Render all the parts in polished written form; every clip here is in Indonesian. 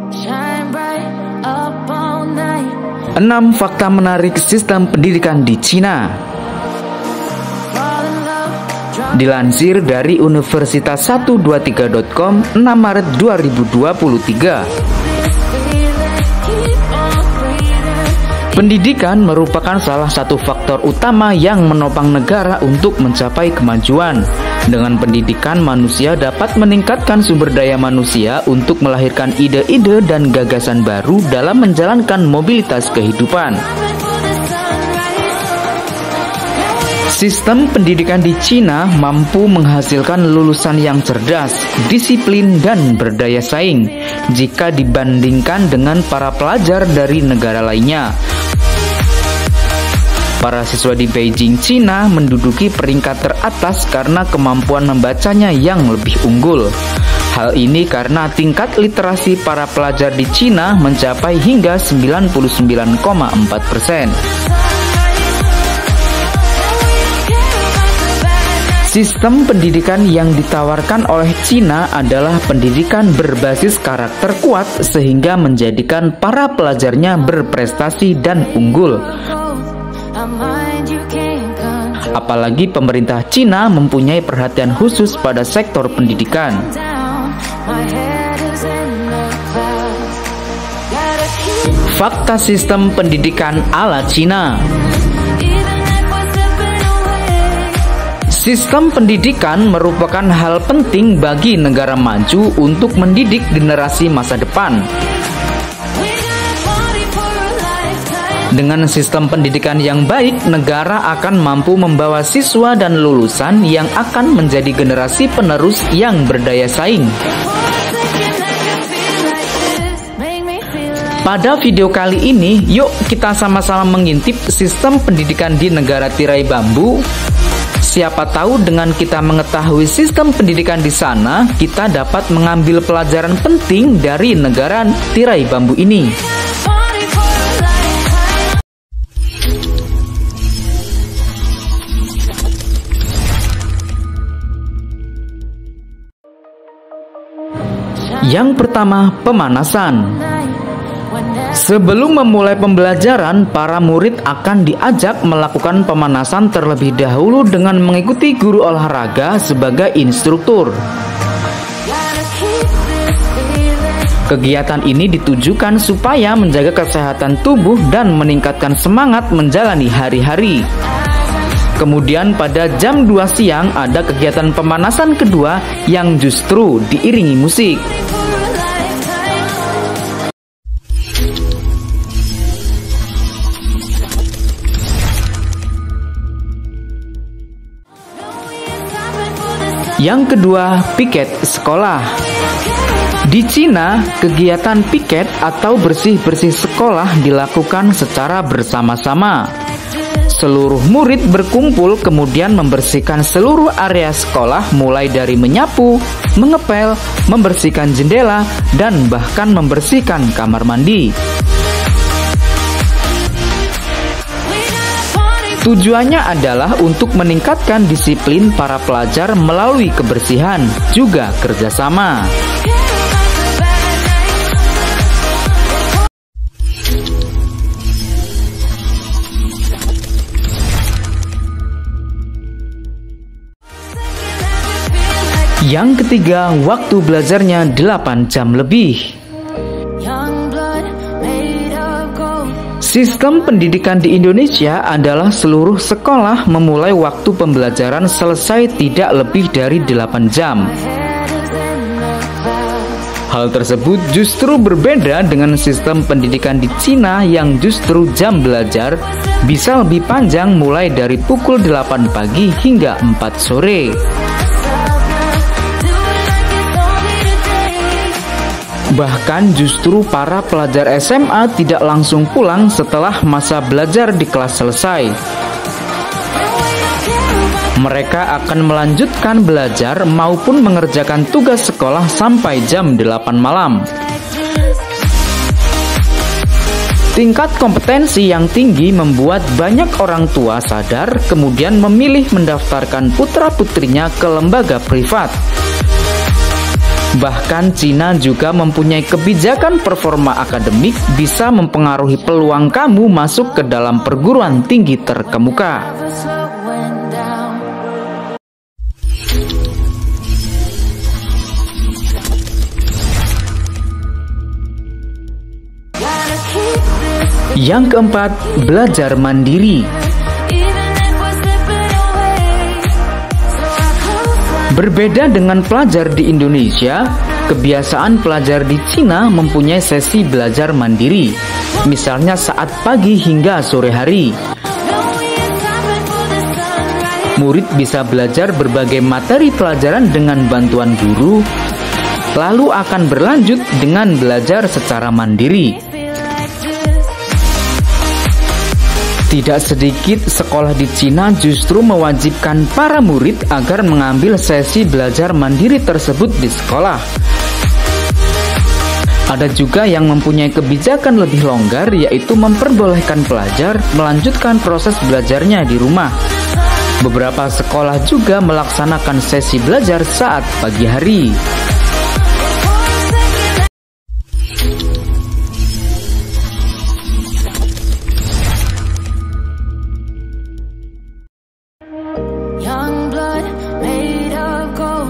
6 fakta menarik sistem pendidikan di Cina. Dilansir dari universitas123.com 6 Maret 2023. Pendidikan merupakan salah satu faktor utama yang menopang negara untuk mencapai kemajuan. Dengan pendidikan, manusia dapat meningkatkan sumber daya manusia untuk melahirkan ide-ide dan gagasan baru dalam menjalankan mobilitas kehidupan. Sistem pendidikan di Cina mampu menghasilkan lulusan yang cerdas, disiplin, dan berdaya saing jika dibandingkan dengan para pelajar dari negara lainnya. Para siswa di Beijing, Cina menduduki peringkat teratas karena kemampuan membacanya yang lebih unggul. Hal ini karena tingkat literasi para pelajar di Cina mencapai hingga 99,4%. Sistem pendidikan yang ditawarkan oleh Cina adalah pendidikan berbasis karakter kuat sehingga menjadikan para pelajarnya berprestasi dan unggul. Apalagi pemerintah Cina mempunyai perhatian khusus pada sektor pendidikan. Fakta sistem pendidikan ala Cina. Sistem pendidikan merupakan hal penting bagi negara maju untuk mendidik generasi masa depan. Dengan sistem pendidikan yang baik, negara akan mampu membawa siswa dan lulusan yang akan menjadi generasi penerus yang berdaya saing. Pada video kali ini, yuk kita sama-sama mengintip sistem pendidikan di negara tirai bambu. Siapa tahu dengan kita mengetahui sistem pendidikan di sana, kita dapat mengambil pelajaran penting dari negara tirai bambu ini. Yang pertama, pemanasan. Sebelum memulai pembelajaran, para murid akan diajak melakukan pemanasan terlebih dahulu dengan mengikuti guru olahraga sebagai instruktur. Kegiatan ini ditujukan supaya menjaga kesehatan tubuh dan meningkatkan semangat menjalani hari-hari. Kemudian pada jam 2 siang ada kegiatan pemanasan kedua yang justru diiringi musik. Yang kedua, piket sekolah. Di Cina, kegiatan piket atau bersih-bersih sekolah dilakukan secara bersama-sama. Seluruh murid berkumpul kemudian membersihkan seluruh area sekolah mulai dari menyapu, mengepel, membersihkan jendela, dan bahkan membersihkan kamar mandi. Tujuannya adalah untuk meningkatkan disiplin para pelajar melalui kebersihan, juga kerjasama. Yang ketiga, waktu belajarnya 8 jam lebih. Sistem pendidikan di Indonesia adalah seluruh sekolah memulai waktu pembelajaran selesai tidak lebih dari 8 jam. Hal tersebut justru berbeda dengan sistem pendidikan di Cina yang justru jam belajar bisa lebih panjang mulai dari pukul 8 pagi hingga 4 sore. Bahkan justru para pelajar SMA tidak langsung pulang setelah masa belajar di kelas selesai. Mereka akan melanjutkan belajar maupun mengerjakan tugas sekolah sampai jam 8 malam. Tingkat kompetensi yang tinggi membuat banyak orang tua sadar kemudian memilih mendaftarkan putra-putrinya ke lembaga privat. Bahkan Cina juga mempunyai kebijakan performa akademik bisa mempengaruhi peluang kamu masuk ke dalam perguruan tinggi terkemuka. Yang keempat, belajar mandiri. Berbeda dengan pelajar di Indonesia, kebiasaan pelajar di Cina mempunyai sesi belajar mandiri, misalnya saat pagi hingga sore hari. Murid bisa belajar berbagai materi pelajaran dengan bantuan guru, lalu akan berlanjut dengan belajar secara mandiri. Tidak sedikit sekolah di Cina justru mewajibkan para murid agar mengambil sesi belajar mandiri tersebut di sekolah. Ada juga yang mempunyai kebijakan lebih longgar, yaitu memperbolehkan pelajar melanjutkan proses belajarnya di rumah. Beberapa sekolah juga melaksanakan sesi belajar saat pagi hari.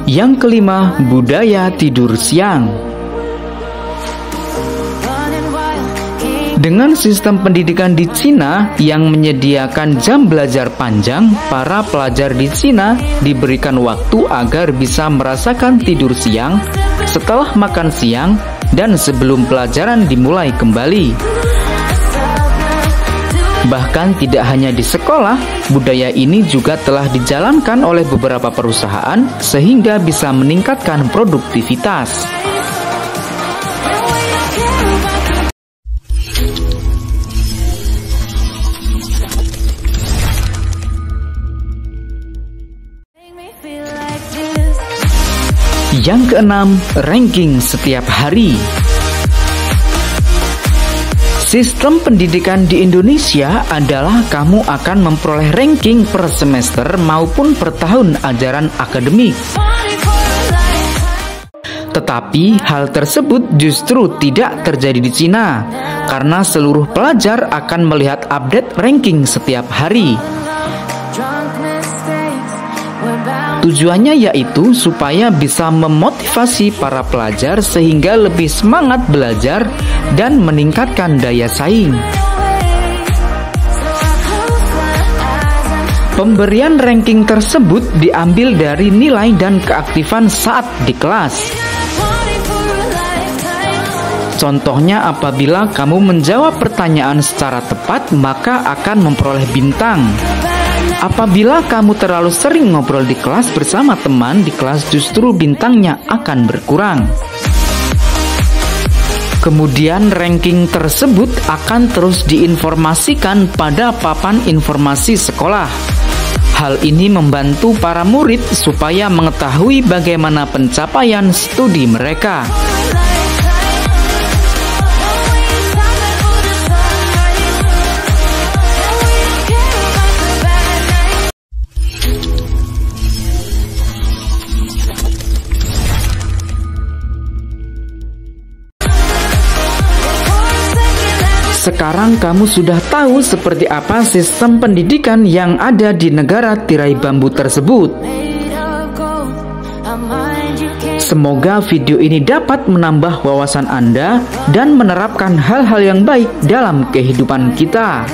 Yang kelima, budaya tidur siang. Dengan sistem pendidikan di Cina yang menyediakan jam belajar panjang, para pelajar di Cina diberikan waktu agar bisa merasakan tidur siang setelah makan siang dan sebelum pelajaran dimulai kembali. Bahkan tidak hanya di sekolah, budaya ini juga telah dijalankan oleh beberapa perusahaan sehingga bisa meningkatkan produktivitas. Yang keenam, ranking setiap hari. Sistem pendidikan di Indonesia adalah kamu akan memperoleh ranking per semester maupun per tahun ajaran akademik. Tetapi hal tersebut justru tidak terjadi di Cina, karena seluruh pelajar akan melihat update ranking setiap hari. Tujuannya yaitu supaya bisa memotivasi para pelajar sehingga lebih semangat belajar dan meningkatkan daya saing. Pemberian ranking tersebut diambil dari nilai dan keaktifan saat di kelas. Contohnya, apabila kamu menjawab pertanyaan secara tepat, maka akan memperoleh bintang. Apabila kamu terlalu sering ngobrol di kelas bersama teman di kelas, justru bintangnya akan berkurang. Kemudian ranking tersebut akan terus diinformasikan pada papan informasi sekolah. Hal ini membantu para murid supaya mengetahui bagaimana pencapaian studi mereka. Sekarang kamu sudah tahu seperti apa sistem pendidikan yang ada di negara tirai bambu tersebut. Semoga video ini dapat menambah wawasan Anda dan menerapkan hal-hal yang baik dalam kehidupan kita.